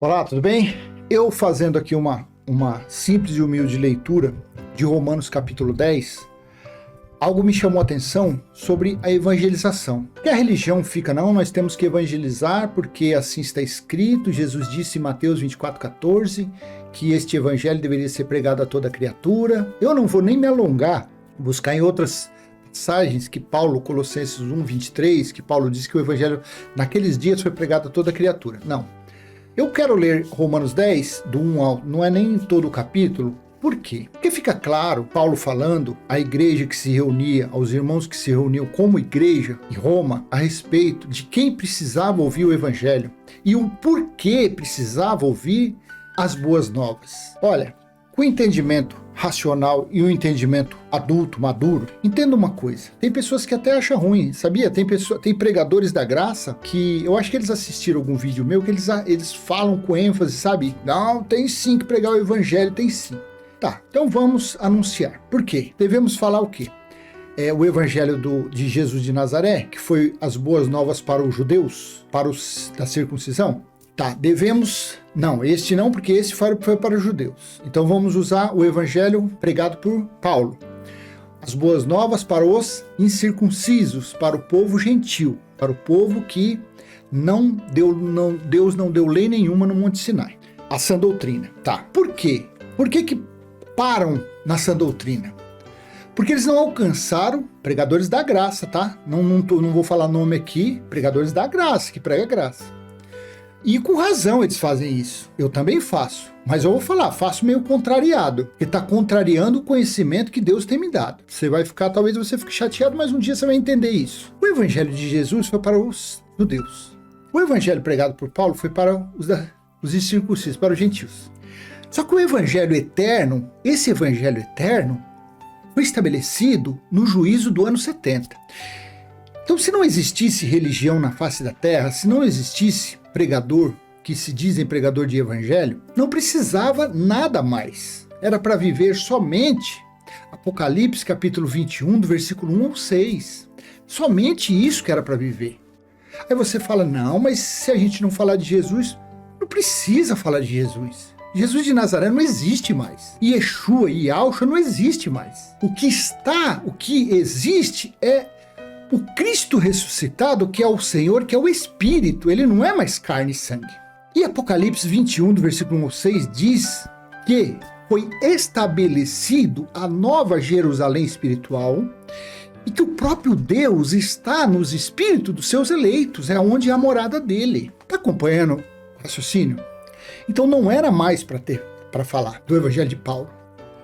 Olá, tudo bem? Eu fazendo aqui uma simples e humilde leitura de Romanos capítulo 10, algo me chamou a atenção sobre a evangelização. Que a religião fica, não, nós temos que evangelizar porque assim está escrito, Jesus disse em Mateus 24,14, que este evangelho deveria ser pregado a toda criatura. Eu não vou nem me alongar, buscar em outras passagens que Paulo, Colossenses 1,23, que Paulo diz que o evangelho naqueles dias foi pregado a toda criatura. Não. Eu quero ler Romanos 10, do 1 ao... não é nem todo o capítulo. Por quê? Porque fica claro, Paulo falando à igreja que se reunia, aos irmãos que se reuniam como igreja em Roma, a respeito de quem precisava ouvir o evangelho e o porquê precisava ouvir as boas novas. Olha, com o entendimento racional e o entendimento adulto, maduro, entenda uma coisa. Tem pessoas que até acham ruim, sabia? Tem pregadores da graça que eu acho que eles assistiram algum vídeo meu que eles falam com ênfase, sabe? Não, tem sim que pregar o evangelho, tem sim. Tá, então vamos anunciar. Por quê? Devemos falar o quê? O evangelho de Jesus de Nazaré, que foi as boas novas para os judeus, para os da circuncisão. Tá, devemos... Não, este não, porque esse foi para os judeus. Então vamos usar o evangelho pregado por Paulo. As boas novas para os incircuncisos, para o povo gentil, para o povo que Deus não deu lei nenhuma no Monte Sinai. A sã doutrina. Tá, por quê? Por que param na sã doutrina? Porque eles não alcançaram pregadores da graça, tá? Não vou falar nome aqui, pregadores da graça, que prega a graça. E com razão eles fazem isso. Eu também faço. Mas eu vou falar, faço meio contrariado. Porque está contrariando o conhecimento que Deus tem me dado. Talvez você fique chateado, mas um dia você vai entender isso. O evangelho de Jesus foi para os judeus. O evangelho pregado por Paulo foi para os incircuncisos, para os gentios. Só que o evangelho eterno, esse evangelho eterno, foi estabelecido no juízo do ano 70. Então, se não existisse religião na face da terra, se não existisse pregador, que se dizem pregador de evangelho, não precisava nada mais. Era para viver somente Apocalipse capítulo 21, do versículo 1 ao 6. Somente isso que era para viver. Aí você fala, não, mas se a gente não falar de Jesus, não precisa falar de Jesus. Jesus de Nazaré não existe mais. Yeshua e Yahshua não existe mais. O que existe é o Cristo ressuscitado, que é o Senhor, que é o Espírito, ele não é mais carne e sangue. E Apocalipse 21, do versículo 1 ao 6, diz que foi estabelecido a nova Jerusalém espiritual e que o próprio Deus está nos espíritos dos seus eleitos, é onde é a morada dele. Está acompanhando o raciocínio? Então não era mais para falar do Evangelho de Paulo.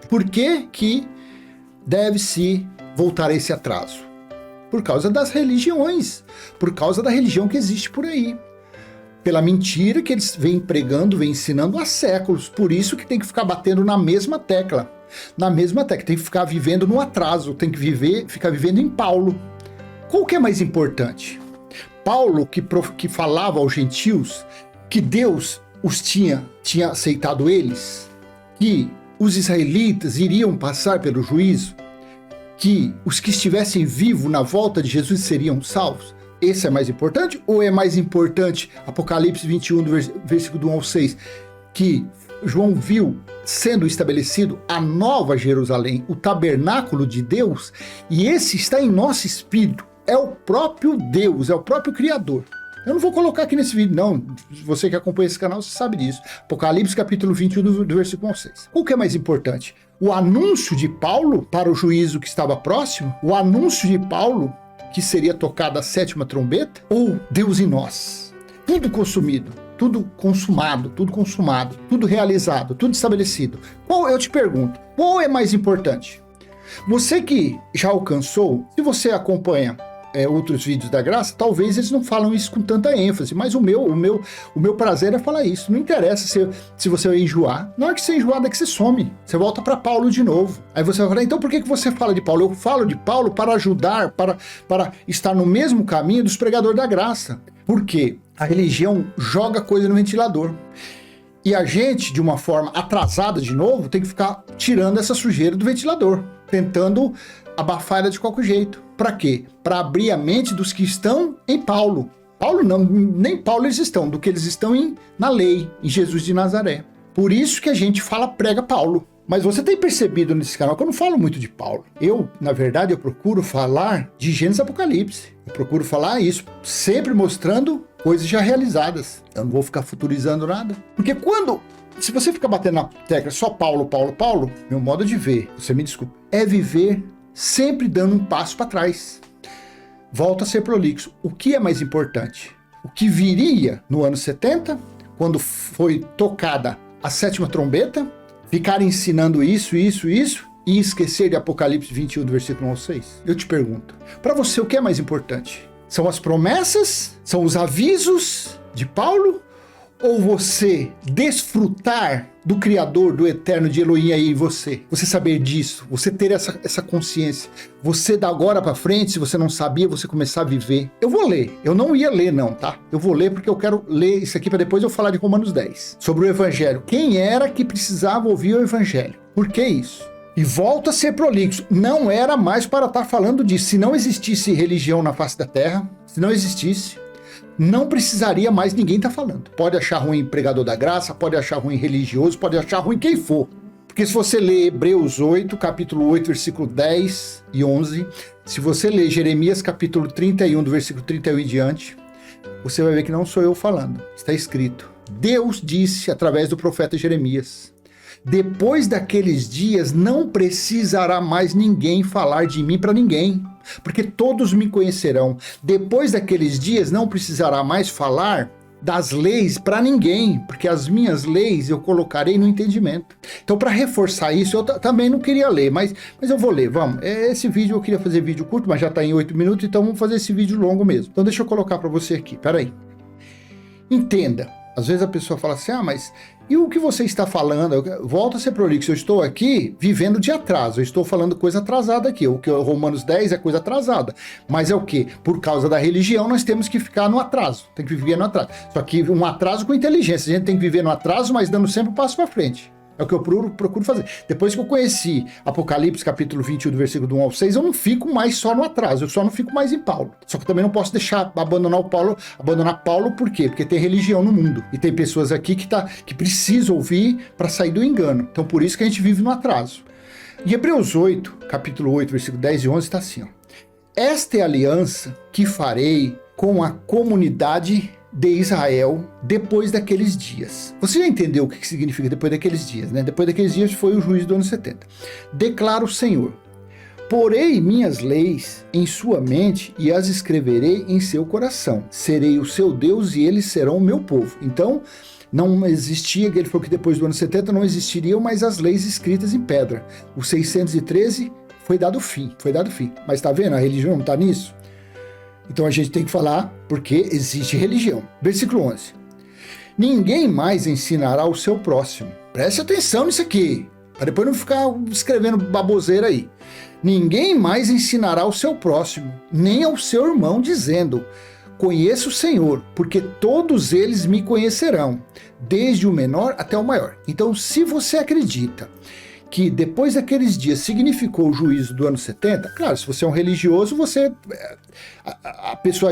Por que deve-se voltar a esse atraso? Por causa das religiões, por causa da religião que existe por aí. Pela mentira que eles vêm pregando, vêm ensinando há séculos. Por isso que tem que ficar batendo na mesma tecla. Na mesma tecla, tem que ficar vivendo no atraso, tem que ficar vivendo em Paulo. Qual que é mais importante? Paulo que falava aos gentios que Deus tinha aceitado eles, que os israelitas iriam passar pelo juízo, que os que estivessem vivos na volta de Jesus seriam salvos? Esse é mais importante? Ou é mais importante Apocalipse 21, do versículo 1 ao 6, que João viu sendo estabelecido a nova Jerusalém, o tabernáculo de Deus, e esse está em nosso espírito, é o próprio Deus, é o próprio Criador. Eu não vou colocar aqui nesse vídeo, não. Você que acompanha esse canal, você sabe disso. Apocalipse capítulo 21, do versículo 1 ao 6. O que é mais importante? O anúncio de Paulo para o juízo que estava próximo? O anúncio de Paulo que seria tocada a sétima trombeta? Ou Deus em nós? Tudo consumido, tudo consumado, tudo consumado, tudo realizado, tudo estabelecido. Eu te pergunto, qual é mais importante? Você que já alcançou, se você acompanha outros vídeos da graça, talvez eles não falam isso com tanta ênfase, mas o meu prazer é falar isso. Não interessa se você vai enjoar. Na hora que você enjoar, daqui você some. Você volta para Paulo de novo. Aí você vai falar, então por que você fala de Paulo? Eu falo de Paulo para ajudar, para estar no mesmo caminho dos pregadores da graça. Por quê? A religião joga coisa no ventilador. E a gente, de uma forma atrasada de novo, tem que ficar tirando essa sujeira do ventilador, tentando abafar ela de qualquer jeito. Para quê? Para abrir a mente dos que estão em Paulo. Paulo não, nem Paulo eles estão, do que eles estão na lei, em Jesus de Nazaré. Por isso que a gente prega Paulo. Mas você tem percebido nesse canal que eu não falo muito de Paulo. Eu, na verdade, eu procuro falar de Gênesis e Apocalipse. Eu procuro falar isso, sempre mostrando coisas já realizadas. Eu não vou ficar futurizando nada. Porque se você ficar batendo na tecla só Paulo, meu modo de ver, você me desculpa, é viver sempre dando um passo para trás. Volta a ser prolixo. O que é mais importante? O que viria no ano 70, quando foi tocada a 7ª trombeta, ficar ensinando isso, e esquecer de Apocalipse 21, do versículo 1 ao 6? Eu te pergunto, para você o que é mais importante? São as promessas? São os avisos de Paulo? Ou você desfrutar do Criador, do Eterno, de Elohim aí em você? Você saber disso, você ter essa consciência. Você da agora para frente, se você não sabia, você começar a viver. Eu vou ler, eu não ia ler não, tá? Eu vou ler porque eu quero ler isso aqui para depois eu falar de Romanos 10. Sobre o Evangelho. Quem era que precisava ouvir o Evangelho? Por que isso? E volta a ser prolixo. Não era mais para estar falando disso. Se não existisse religião na face da terra, se não existisse, não precisaria mais ninguém estar falando. Pode achar ruim pregador da graça, pode achar ruim religioso, pode achar ruim quem for. Porque se você ler Hebreus 8, capítulo 8, versículo 10 e 11, se você ler Jeremias capítulo 31, do versículo 31 em diante, você vai ver que não sou eu falando. Está escrito. Deus disse através do profeta Jeremias: depois daqueles dias não precisará mais ninguém falar de mim para ninguém, porque todos me conhecerão. Depois daqueles dias não precisará mais falar das leis para ninguém, porque as minhas leis eu colocarei no entendimento. Então, para reforçar isso, eu também não queria ler, mas eu vou ler, vamos. Esse vídeo eu queria fazer vídeo curto, mas já está em 8 minutos, então vamos fazer esse vídeo longo mesmo. Então deixa eu colocar para você aqui, peraí. Entenda. Às vezes a pessoa fala assim, mas e o que você está falando? Volta a ser prolixo, eu estou aqui vivendo de atraso, eu estou falando coisa atrasada aqui, o que o Romanos 10 é coisa atrasada, mas é o que? Por causa da religião nós temos que ficar no atraso, tem que viver no atraso, só que um atraso com inteligência, a gente tem que viver no atraso, mas dando sempre um passo para frente. É o que eu procuro fazer. Depois que eu conheci Apocalipse, capítulo 21, do versículo 1 ao 6, eu não fico mais só no atraso, eu só não fico mais em Paulo. Só que eu também não posso deixar abandonar Paulo, por quê? Porque tem religião no mundo. E tem pessoas aqui que precisam ouvir para sair do engano. Então por isso que a gente vive no atraso. Em Hebreus 8, capítulo 8, versículo 10 e 11, está assim, ó. Esta é a aliança que farei com a comunidade de Israel depois daqueles dias. Você já entendeu o que significa depois daqueles dias, né? Depois daqueles dias foi o juízo do ano 70. Declara o Senhor: porei minhas leis em sua mente e as escreverei em seu coração. Serei o seu Deus e eles serão o meu povo. Então, não existia, ele falou que depois do ano 70 não existiriam mais as leis escritas em pedra. O 613 foi dado fim. Mas tá vendo? A religião não tá nisso? Então a gente tem que falar porque existe religião. Versículo 11. Ninguém mais ensinará o seu próximo. Preste atenção nisso aqui, para depois não ficar escrevendo baboseira aí. Ninguém mais ensinará o seu próximo, nem ao seu irmão, dizendo: conheço o Senhor, porque todos eles me conhecerão, desde o menor até o maior. Então, se você acredita que depois daqueles dias significou o juízo do ano 70, claro, se você é um religioso, a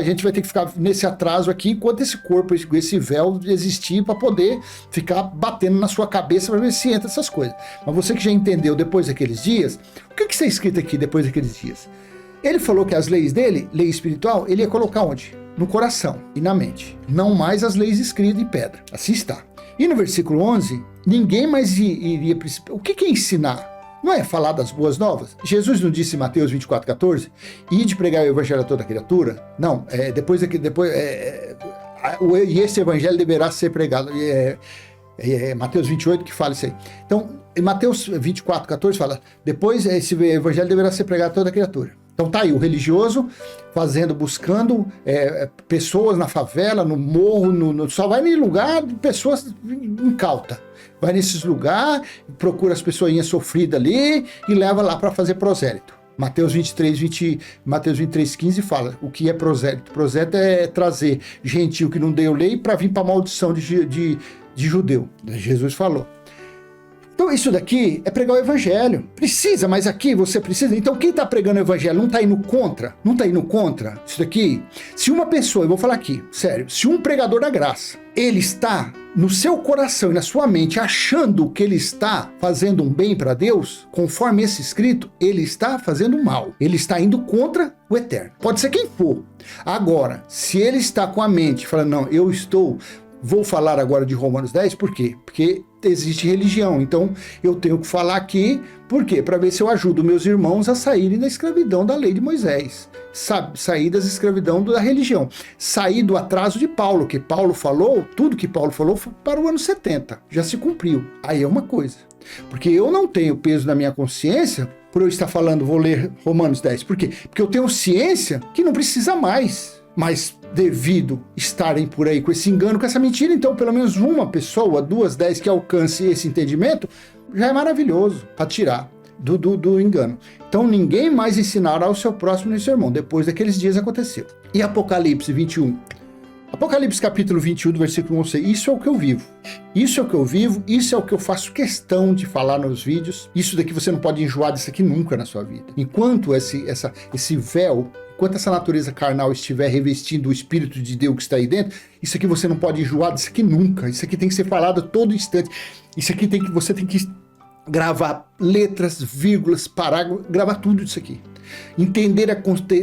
gente vai ter que ficar nesse atraso aqui enquanto esse corpo, esse véu existir para poder ficar batendo na sua cabeça para ver se entra essas coisas. Mas você que já entendeu depois daqueles dias, o que está escrito aqui depois daqueles dias? Ele falou que as leis dele, lei espiritual, ele ia colocar onde? No coração e na mente. Não mais as leis escritas em pedra. Assim está. E no versículo 11, ninguém mais iria... O que é ensinar? Não é falar das boas novas? Jesus não disse em Mateus 24,14, ide pregar o evangelho a toda criatura? Não, e esse evangelho deverá ser pregado. Mateus 28 que fala isso aí. Então, em Mateus 24,14 fala, depois esse evangelho deverá ser pregado a toda criatura. Então tá aí, o religioso buscando pessoas na favela, no morro, só vai em lugar de pessoas incautas. Vai nesses lugares, procura as pessoinhas sofridas ali e leva lá para fazer prosélito. Mateus 23,15 fala o que é prosélito. Prosélito é trazer gentil que não deu lei para vir para maldição de judeu. Jesus falou. Então isso daqui é pregar o evangelho. Precisa, mas aqui você precisa. Então quem está pregando o evangelho não está indo contra? Não está indo contra isso daqui? Se uma pessoa, eu vou falar aqui, sério, se um pregador da graça, ele está no seu coração e na sua mente achando que ele está fazendo um bem para Deus, conforme esse escrito, ele está fazendo mal. Ele está indo contra o eterno. Pode ser quem for. Agora, se ele está com a mente falando, não, vou falar agora de Romanos 10, por quê? Porque existe religião, então eu tenho que falar aqui, por quê? Para ver se eu ajudo meus irmãos a saírem da escravidão da lei de Moisés, sair da escravidão da religião, sair do atraso de Paulo, que Paulo falou, tudo que Paulo falou foi para o ano 70, já se cumpriu. Aí é uma coisa, porque eu não tenho peso na minha consciência por eu estar falando, vou ler Romanos 10, por quê? Porque eu tenho ciência que não precisa mais, mas devido estarem por aí com esse engano, com essa mentira, então pelo menos uma pessoa, 2, 10 que alcance esse entendimento, já é maravilhoso para tirar do engano. Então ninguém mais ensinará ao seu próximo nem seu irmão, depois daqueles dias aconteceu. E Apocalipse 21? Apocalipse capítulo 21, do versículo 11, isso é o que eu vivo. Isso é o que eu vivo, isso é o que eu faço questão de falar nos vídeos. Isso daqui você não pode enjoar disso aqui nunca na sua vida. Enquanto esse véu, enquanto essa natureza carnal estiver revestindo o Espírito de Deus que está aí dentro, isso aqui você não pode enjoar disso aqui nunca. Isso aqui tem que ser falado a todo instante. Isso aqui você tem que gravar letras, vírgulas, parágrafos, gravar tudo isso aqui. Entender a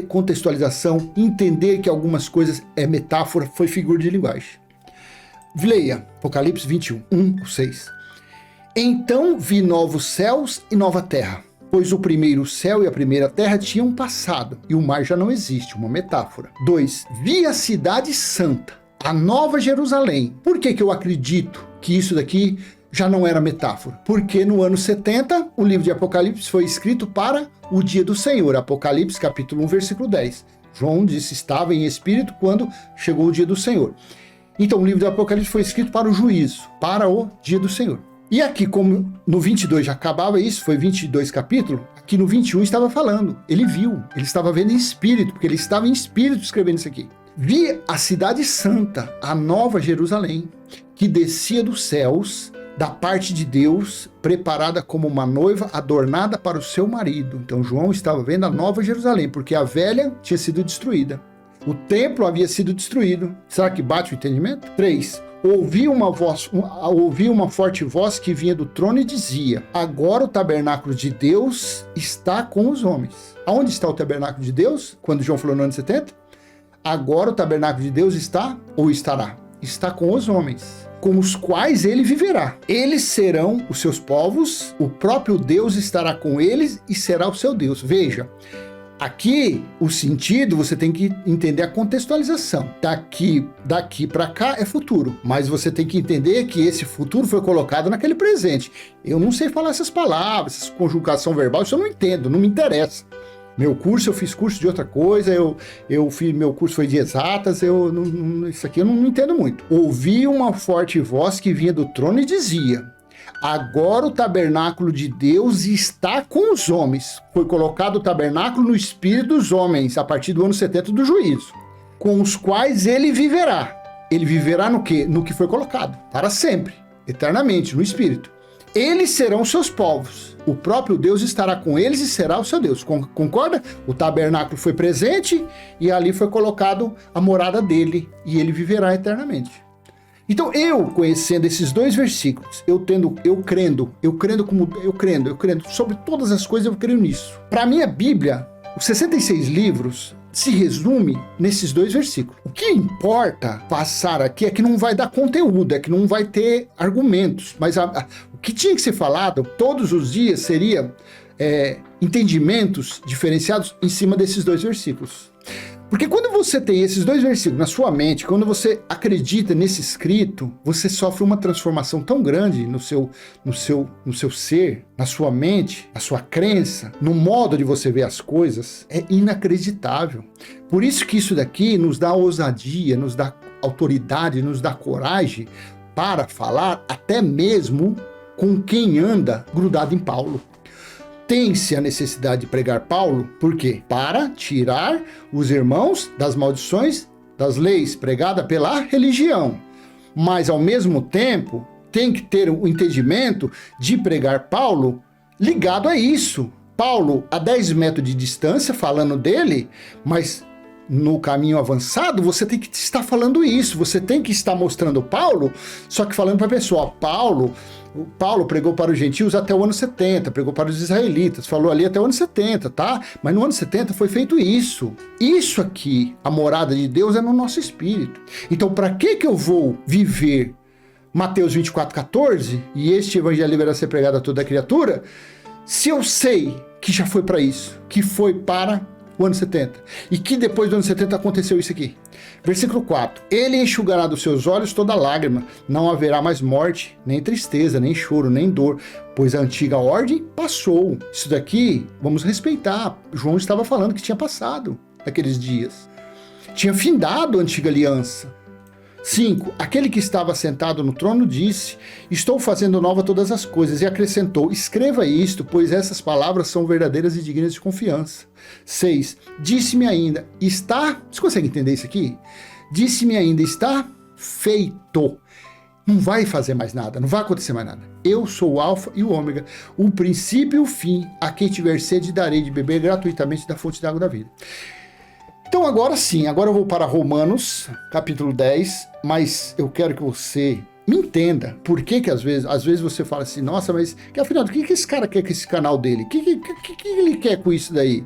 contextualização, entender que algumas coisas é metáfora, foi figura de linguagem. Leia Apocalipse 21, 1-6. Então vi novos céus e nova terra, pois o primeiro céu e a primeira terra tinham passado, e o mar já não existe, uma metáfora. 2. Vi a cidade santa, a nova Jerusalém. Por que eu acredito que isso daqui já não era metáfora? Porque no ano 70, o livro de Apocalipse foi escrito para o dia do Senhor. Apocalipse capítulo 1, versículo 10. João disse, estava em espírito quando chegou o dia do Senhor. Então o livro do Apocalipse foi escrito para o juízo, para o dia do Senhor. E aqui, como no 22 já acabava isso, foi 22 capítulos, aqui no 21 estava falando. Ele viu, ele estava vendo em espírito, porque ele estava em espírito escrevendo isso aqui. Vi a cidade santa, a nova Jerusalém, que descia dos céus, da parte de Deus, preparada como uma noiva adornada para o seu marido. Então João estava vendo a nova Jerusalém, porque a velha tinha sido destruída. O templo havia sido destruído. Será que bate o entendimento? 3. Ouvi uma forte voz que vinha do trono e dizia, agora o tabernáculo de Deus está com os homens. Aonde está o tabernáculo de Deus? Quando João falou no ano 70? Agora o tabernáculo de Deus está, ou estará? Está com os homens, com os quais ele viverá. Eles serão os seus povos, o próprio Deus estará com eles e será o seu Deus. Veja, aqui o sentido você tem que entender a contextualização. Daqui para cá é futuro, mas você tem que entender que esse futuro foi colocado naquele presente. Eu não sei falar essas palavras, essa conjugação verbal, isso eu não entendo, não me interessa. Meu curso, eu fiz curso de outra coisa, meu curso foi de exatas, isso aqui eu não entendo muito. Ouvi uma forte voz que vinha do trono e dizia, agora o tabernáculo de Deus está com os homens. Foi colocado o tabernáculo no espírito dos homens, a partir do ano 70 do juízo, com os quais ele viverá. Ele viverá no quê? No que foi colocado, para sempre, eternamente, no espírito. Eles serão seus povos. O próprio Deus estará com eles e será o seu Deus. Concorda? O tabernáculo foi presente e ali foi colocado a morada dele e ele viverá eternamente. Então eu conhecendo esses dois versículos, eu crendo sobre todas as coisas, eu creio nisso. Para mim a Bíblia, os 66 livros se resume nesses dois versículos. O que importa passar aqui é que não vai dar conteúdo, é que não vai ter argumentos, mas o que tinha que ser falado todos os dias seria entendimentos diferenciados em cima desses dois versículos. Porque quando você tem esses dois versículos na sua mente, quando você acredita nesse escrito, você sofre uma transformação tão grande no seu ser, na sua mente, na sua crença, no modo de você ver as coisas, é inacreditável. Por isso que isso daqui nos dá ousadia, nos dá autoridade, nos dá coragem para falar até mesmo com quem anda grudado em Paulo. Tem-se a necessidade de pregar Paulo, por quê? Para tirar os irmãos das maldições das leis pregadas pela religião. Mas, ao mesmo tempo, tem que ter o entendimento de pregar Paulo ligado a isso. Paulo a 10 metros de distância falando dele, mas no caminho avançado você tem que estar falando isso, você tem que estar mostrando Paulo, só que falando para a pessoa, Paulo pregou para os gentios até o ano 70, pregou para os israelitas, falou ali até o ano 70, tá? Mas no ano 70 foi feito isso. Isso aqui, a morada de Deus é no nosso espírito. Então para que eu vou viver Mateus 24:14, e este evangelho deverá ser pregado a toda criatura, se eu sei que já foi para isso, que foi para o ano 70, e que depois do ano 70 aconteceu isso aqui. Versículo 4, ele enxugará dos seus olhos toda lágrima, não haverá mais morte, nem tristeza, nem choro, nem dor, pois a antiga ordem passou. Isso daqui, vamos respeitar, João estava falando que tinha passado naqueles dias, tinha findado a antiga aliança. 5. Aquele que estava sentado no trono disse, estou fazendo nova todas as coisas, e acrescentou, escreva isto, pois essas palavras são verdadeiras e dignas de confiança. 6. Disse-me ainda, você consegue entender isso aqui? Disse-me ainda, está feito. Não vai fazer mais nada, não vai acontecer mais nada. Eu sou o alfa e o ômega, o princípio e o fim, a quem tiver sede darei de beber gratuitamente da fonte da água da vida. Então agora sim, agora eu vou para Romanos, capítulo 10, mas eu quero que você me entenda por que às vezes você fala assim, nossa, mas afinal, o que esse cara quer com esse canal dele? O que ele quer com isso daí?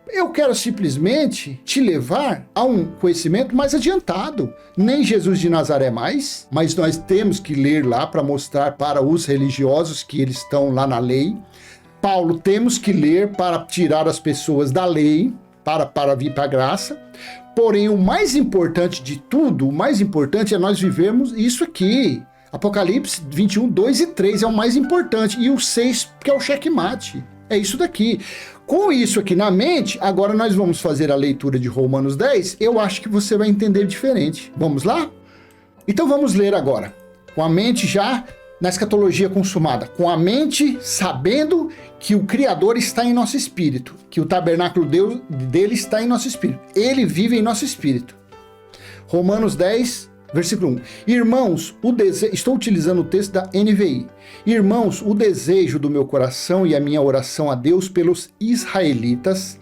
Eu quero simplesmente te levar a um conhecimento mais adiantado. Nem Jesus de Nazaré mais, mas nós temos que ler lá para mostrar para os religiosos que eles estão lá na lei. Paulo temos que ler para tirar as pessoas da lei, para vir para a graça. Porém, o mais importante de tudo, o mais importante é nós vivermos isso aqui. Apocalipse 21, 2 e 3 é o mais importante. E o 6, que é o checkmate. É isso daqui. Com isso aqui na mente, agora nós vamos fazer a leitura de Romanos 10. Eu acho que você vai entender diferente. Vamos lá? Então vamos ler agora. Com a mente já na escatologia consumada. Com a mente sabendo que o Criador está em nosso espírito, que o tabernáculo dele está em nosso espírito. Ele vive em nosso espírito. Romanos 10, versículo 1. Irmãos, estou utilizando o texto da NVI. Irmãos, o desejo do meu coração e a minha oração a Deus pelos israelitas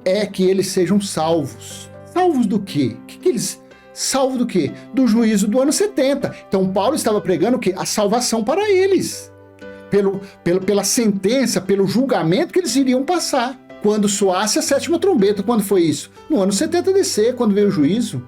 é que eles sejam salvos. Salvos do quê? Salvo do quê? Do juízo do ano 70. Então Paulo estava pregando o quê? A salvação para eles. Pela sentença, pelo julgamento que eles iriam passar. Quando soasse a 7ª trombeta. Quando foi isso? No ano 70 DC, quando veio o juízo.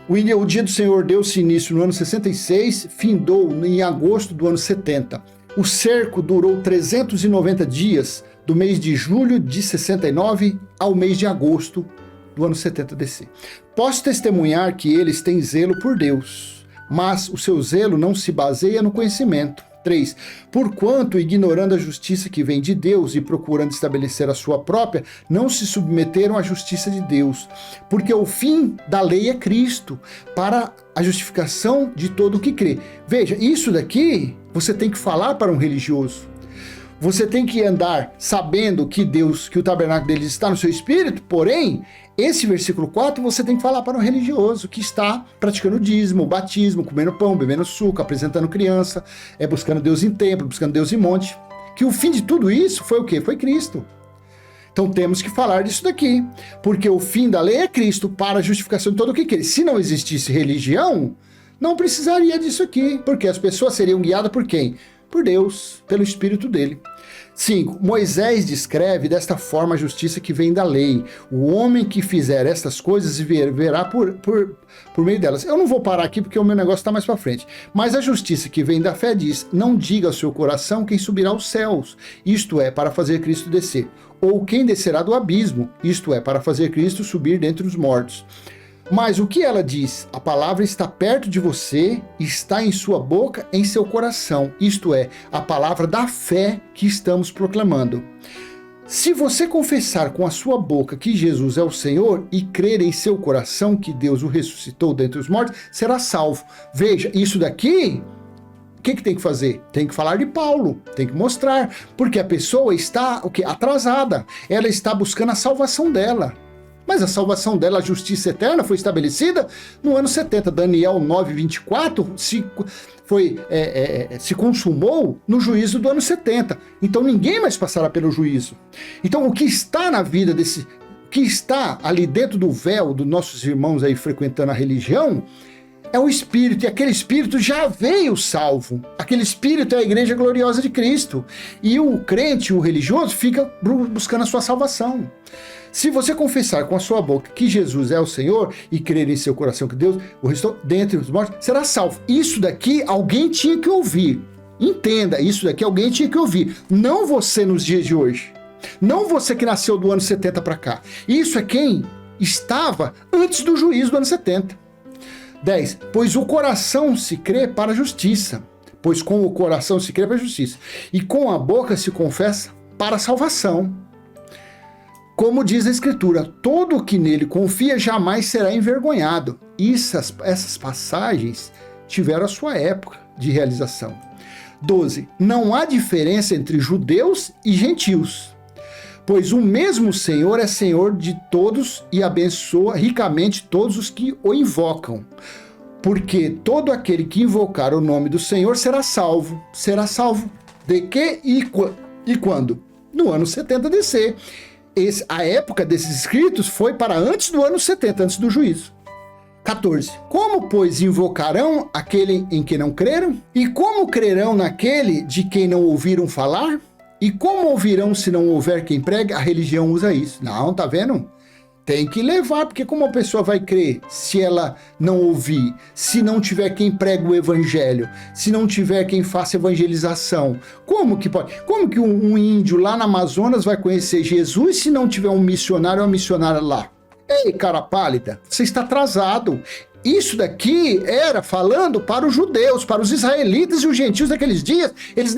O dia do Senhor deu-se início no ano 66, findou em agosto do ano 70. O cerco durou 390 dias, do mês de julho de 69 ao mês de agosto do ano 70 DC. Posso testemunhar que eles têm zelo por Deus, mas o seu zelo não se baseia no conhecimento. 3. Porquanto, ignorando a justiça que vem de Deus e procurando estabelecer a sua própria, não se submeteram à justiça de Deus, porque o fim da lei é Cristo, para a justificação de todo o que crê. Veja, isso daqui você tem que falar para um religioso. Você tem que andar sabendo que Deus, que o tabernáculo deles está no seu espírito, porém, esse versículo 4 você tem que falar para um religioso que está praticando o dízimo, o batismo, comendo pão, bebendo suco, apresentando criança, buscando Deus em templo, buscando Deus em monte. Que o fim de tudo isso foi o quê? Foi Cristo. Então temos que falar disso daqui, porque o fim da lei é Cristo para a justificação de todo o que quer. Se não existisse religião, não precisaria disso aqui, porque as pessoas seriam guiadas por quem? Por Deus, pelo Espírito dele. 5. Moisés descreve desta forma a justiça que vem da lei. O homem que fizer estas coisas verá por meio delas. Eu não vou parar aqui porque o meu negócio está mais para frente. Mas a justiça que vem da fé diz, não diga ao seu coração quem subirá aos céus, isto é, para fazer Cristo descer. Ou quem descerá do abismo, isto é, para fazer Cristo subir dentre os mortos. Mas o que ela diz? A palavra está perto de você, está em sua boca, em seu coração. Isto é, a palavra da fé que estamos proclamando. Se você confessar com a sua boca que Jesus é o Senhor e crer em seu coração que Deus o ressuscitou dentre os mortos, será salvo. Veja, isso daqui, o que tem que fazer? Tem que falar de Paulo, tem que mostrar, porque a pessoa está atrasada, ela está buscando a salvação dela. Mas a salvação dela, a justiça eterna, foi estabelecida no ano 70. Daniel 9:24 se consumou no juízo do ano 70. Então ninguém mais passará pelo juízo. Então o que está na vida que está ali dentro do véu dos nossos irmãos aí frequentando a religião, é o Espírito, e aquele Espírito já veio salvo. Aquele Espírito é a Igreja Gloriosa de Cristo. E o crente, o religioso, fica buscando a sua salvação. Se você confessar com a sua boca que Jesus é o Senhor e crer em seu coração que Deus o restou dentre os mortos, será salvo. Isso daqui alguém tinha que ouvir. Entenda, isso daqui alguém tinha que ouvir. Não você nos dias de hoje. Não você que nasceu do ano 70 para cá. Isso é quem estava antes do juízo do ano 70. 10. Pois o coração se crê para a justiça. Pois com o coração se crê para a justiça. E com a boca se confessa para a salvação. Como diz a Escritura, todo o que nele confia jamais será envergonhado. Essas passagens tiveram a sua época de realização. 12. Não há diferença entre judeus e gentios. Pois o mesmo Senhor é Senhor de todos e abençoa ricamente todos os que o invocam. Porque todo aquele que invocar o nome do Senhor será salvo. Será salvo de quê e quando? No ano 70 DC. A época desses escritos foi para antes do ano 70, antes do juízo. 14. Como, pois, invocarão aquele em que não creram? E como crerão naquele de quem não ouviram falar? E como ouvirão se não houver quem pregue? A religião usa isso. Não, tá vendo? Tem que levar, porque como a pessoa vai crer se ela não ouvir, se não tiver quem pregue o evangelho, se não tiver quem faça evangelização? Como que pode? Como que um índio lá na Amazonas vai conhecer Jesus se não tiver um missionário ou uma missionária lá? Ei, cara pálida, você está atrasado. Isso daqui era falando para os judeus, para os israelitas e os gentios daqueles dias. Eles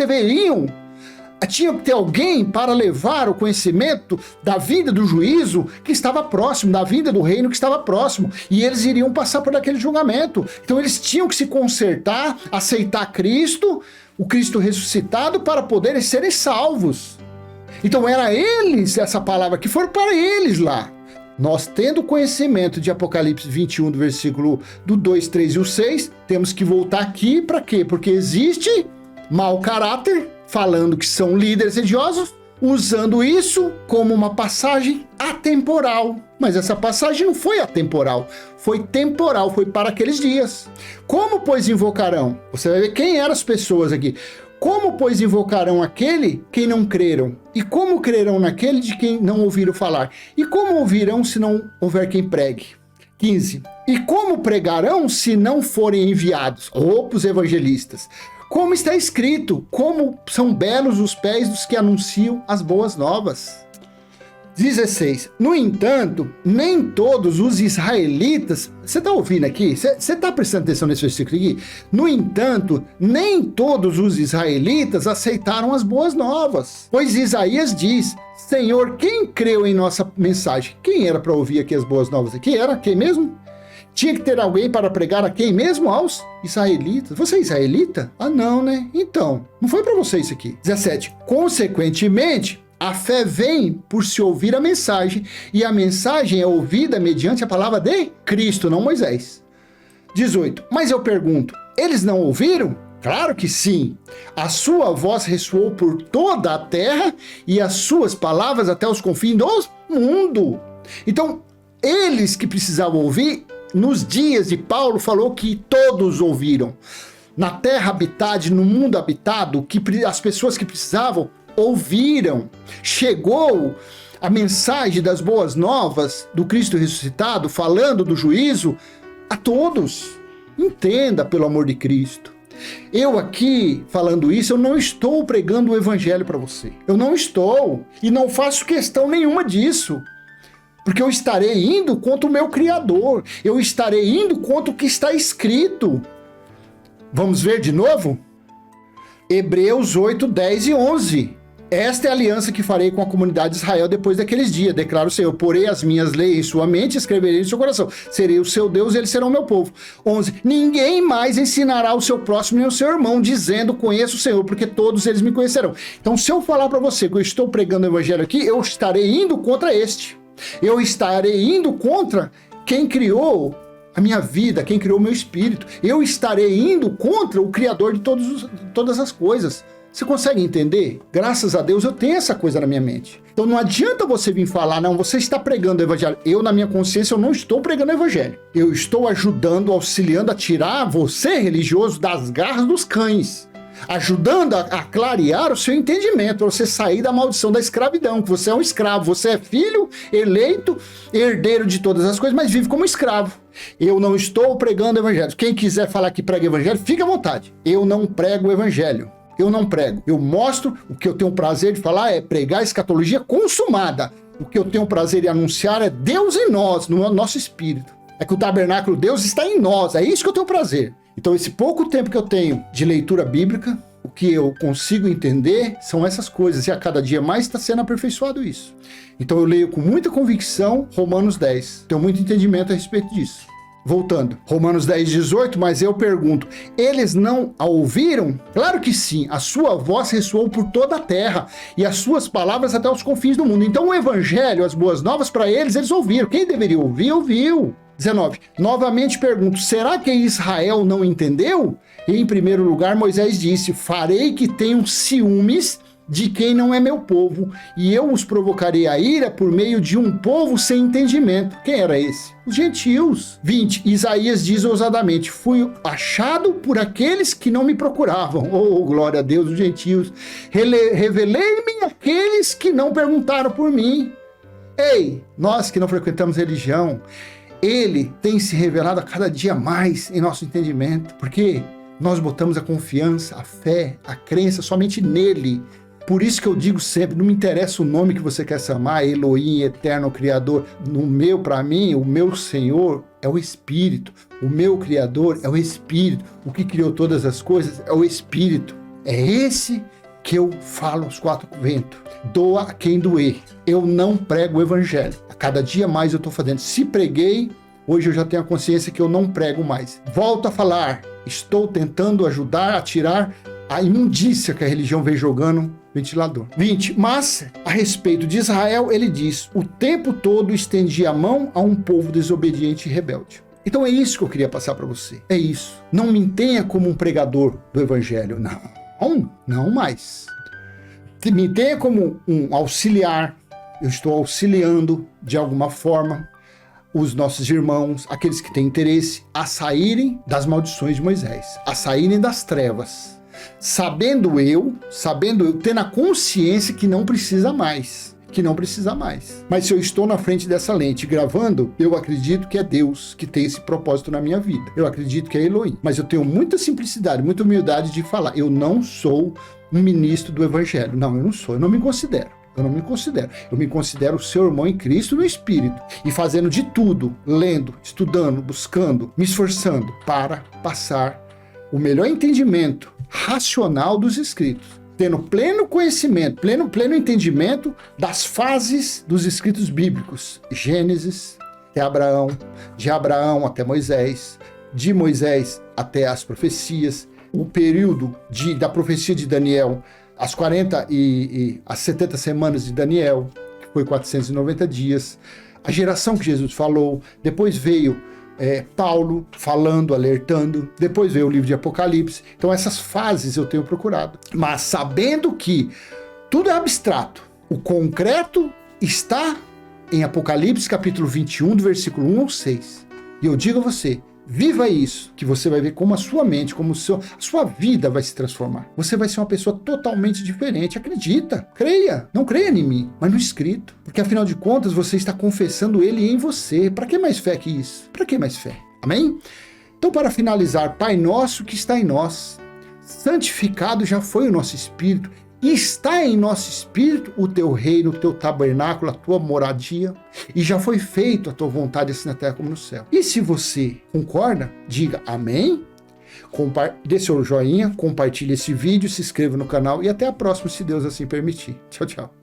tinha que ter alguém para levar o conhecimento da vinda do juízo que estava próximo, da vinda do reino que estava próximo, e eles iriam passar por aquele julgamento. Então eles tinham que se consertar, aceitar Cristo, o Cristo ressuscitado, para poderem serem salvos. Então era eles, essa palavra que foi para eles lá. Nós, tendo conhecimento de Apocalipse 21, do versículo do 2, 3 e o 6, temos que voltar aqui para quê? Porque existe mau caráter, falando que são líderes religiosos, usando isso como uma passagem atemporal. Mas essa passagem não foi atemporal, foi temporal, foi para aqueles dias. Como, pois, invocarão? Você vai ver quem eram as pessoas aqui. Como, pois, invocarão aquele quem não creram? E como crerão naquele de quem não ouviram falar? E como ouvirão se não houver quem pregue? 15. E como pregarão se não forem enviados? Os evangelistas. Como está escrito, como são belos os pés dos que anunciam as boas novas. 16. No entanto, nem todos os israelitas... Você está ouvindo aqui? Você está prestando atenção nesse versículo aqui? No entanto, nem todos os israelitas aceitaram as boas novas. Pois Isaías diz, Senhor, quem creu em nossa mensagem? Quem era para ouvir aqui as boas novas aqui? Era quem mesmo? Tinha que ter alguém para pregar a quem mesmo? Aos israelitas. Você é israelita? Ah, não, né? Então, não foi para você isso aqui. 17. Consequentemente, a fé vem por se ouvir a mensagem, e a mensagem é ouvida mediante a palavra de Cristo, não Moisés. 18. Mas eu pergunto, eles não ouviram? Claro que sim. A sua voz ressoou por toda a terra e as suas palavras até os confins do mundo. Então, eles que precisavam ouvir, nos dias de Paulo, falou que todos ouviram. Na terra habitada, no mundo habitado, que as pessoas que precisavam ouviram. Chegou a mensagem das boas novas do Cristo ressuscitado, falando do juízo, a todos. Entenda, pelo amor de Cristo. Eu aqui, falando isso, eu não estou pregando o evangelho para você. Eu não estou. E não faço questão nenhuma disso. Porque eu estarei indo contra o meu Criador. Eu estarei indo contra o que está escrito. Vamos ver de novo? Hebreus 8, 10 e 11. Esta é a aliança que farei com a comunidade de Israel depois daqueles dias, declara o Senhor. Porei as minhas leis em sua mente e escreverei em seu coração. Serei o seu Deus e eles serão meu povo. 11. Ninguém mais ensinará o seu próximo nem o seu irmão, dizendo, conheço o Senhor, porque todos eles me conhecerão. Então, se eu falar para você que eu estou pregando o evangelho aqui, eu estarei indo contra este. Eu estarei indo contra quem criou a minha vida, quem criou o meu espírito. Eu estarei indo contra o Criador de todas as coisas. Você consegue entender? Graças a Deus eu tenho essa coisa na minha mente. Então não adianta você vir falar, não, você está pregando o evangelho. Eu, na minha consciência, eu não estou pregando o evangelho. Eu estou ajudando, auxiliando a tirar você, religioso, das garras dos cães. Ajudando a clarear o seu entendimento, para você sair da maldição da escravidão, que você é um escravo, você é filho, eleito, herdeiro de todas as coisas, mas vive como escravo. Eu não estou pregando o evangelho. Quem quiser falar que prega o evangelho, fique à vontade. Eu não prego o evangelho. Eu não prego. Eu mostro, o que eu tenho prazer de falar é pregar a escatologia consumada. O que eu tenho prazer de anunciar é Deus em nós, no nosso espírito. É que o tabernáculo Deus está em nós, é isso que eu tenho prazer. Então esse pouco tempo que eu tenho de leitura bíblica, o que eu consigo entender são essas coisas, e a cada dia mais está sendo aperfeiçoado isso. Então eu leio com muita convicção Romanos 10, tenho muito entendimento a respeito disso. Voltando, Romanos 10, 18, mas eu pergunto, eles não a ouviram? Claro que sim, a sua voz ressoou por toda a terra, e as suas palavras até os confins do mundo. Então o evangelho, as boas novas para eles ouviram. Quem deveria ouvir, ouviu. 19, novamente pergunto, será que Israel não entendeu? E em primeiro lugar, Moisés disse, farei que tenham ciúmes de quem não é meu povo, e eu os provocarei a ira por meio de um povo sem entendimento. Quem era esse? Os gentios. 20, Isaías diz ousadamente, fui achado por aqueles que não me procuravam. Oh, glória a Deus, os gentios. Revelei-me àqueles que não perguntaram por mim. Ei, nós que não frequentamos religião, ele tem se revelado a cada dia mais em nosso entendimento, porque nós botamos a confiança, a fé, a crença somente nele. Por isso que eu digo sempre, não me interessa o nome que você quer chamar, Elohim, Eterno, Criador. Para mim, o meu Senhor é o Espírito. O meu Criador é o Espírito. O que criou todas as coisas é o Espírito. É esse que eu falo aos quatro ventos. Doa a quem doer. Eu não prego o evangelho. A cada dia mais eu estou fazendo. Se preguei, hoje eu já tenho a consciência que eu não prego mais. Volto a falar. Estou tentando ajudar a tirar a imundícia que a religião vem jogando ventilador. 20. Mas, a respeito de Israel, ele diz, o tempo todo estendi a mão a um povo desobediente e rebelde. Então é isso que eu queria passar para você. É isso. Não me tenha como um pregador do evangelho. Não mais. Me tenha como um auxiliar. Eu estou auxiliando, de alguma forma, os nossos irmãos, aqueles que têm interesse, a saírem das maldições de Moisés, a saírem das trevas. Sabendo eu, tendo a consciência que não precisa mais. Mas se eu estou na frente dessa lente gravando, eu acredito que é Deus que tem esse propósito na minha vida. Eu acredito que é Elohim. Mas eu tenho muita simplicidade, muita humildade de falar. Eu não sou um ministro do evangelho. Não, eu não sou. Eu não me considero. Eu me considero o seu irmão em Cristo no Espírito. E fazendo de tudo, lendo, estudando, buscando, me esforçando para passar o melhor entendimento racional dos escritos, tendo pleno conhecimento, pleno entendimento das fases dos escritos bíblicos, Gênesis até Abraão, de Abraão até Moisés, de Moisés até as profecias, o período da profecia de Daniel, as 40 e as 70 semanas de Daniel, que foi 490 dias, a geração que Jesus falou, depois veio Paulo falando, alertando, depois veio o livro de Apocalipse. Então essas fases eu tenho procurado, mas sabendo que tudo é abstrato, o concreto está em Apocalipse capítulo 21, do versículo 1 ao 6, e eu digo a você, viva isso, que você vai ver como a sua mente, como a sua vida vai se transformar. Você vai ser uma pessoa totalmente diferente. Acredita, creia. Não creia em mim, mas no escrito. Porque afinal de contas, você está confessando ele em você. Para que mais fé que isso? Para que mais fé? Amém? Então, para finalizar, Pai nosso que está em nós, santificado já foi o nosso espírito, está em nosso espírito o teu reino, o teu tabernáculo, a tua moradia, e já foi feito a tua vontade assim na terra como no céu. E se você concorda, diga amém, dê seu joinha, compartilhe esse vídeo, se inscreva no canal e até a próxima, se Deus assim permitir. Tchau, tchau.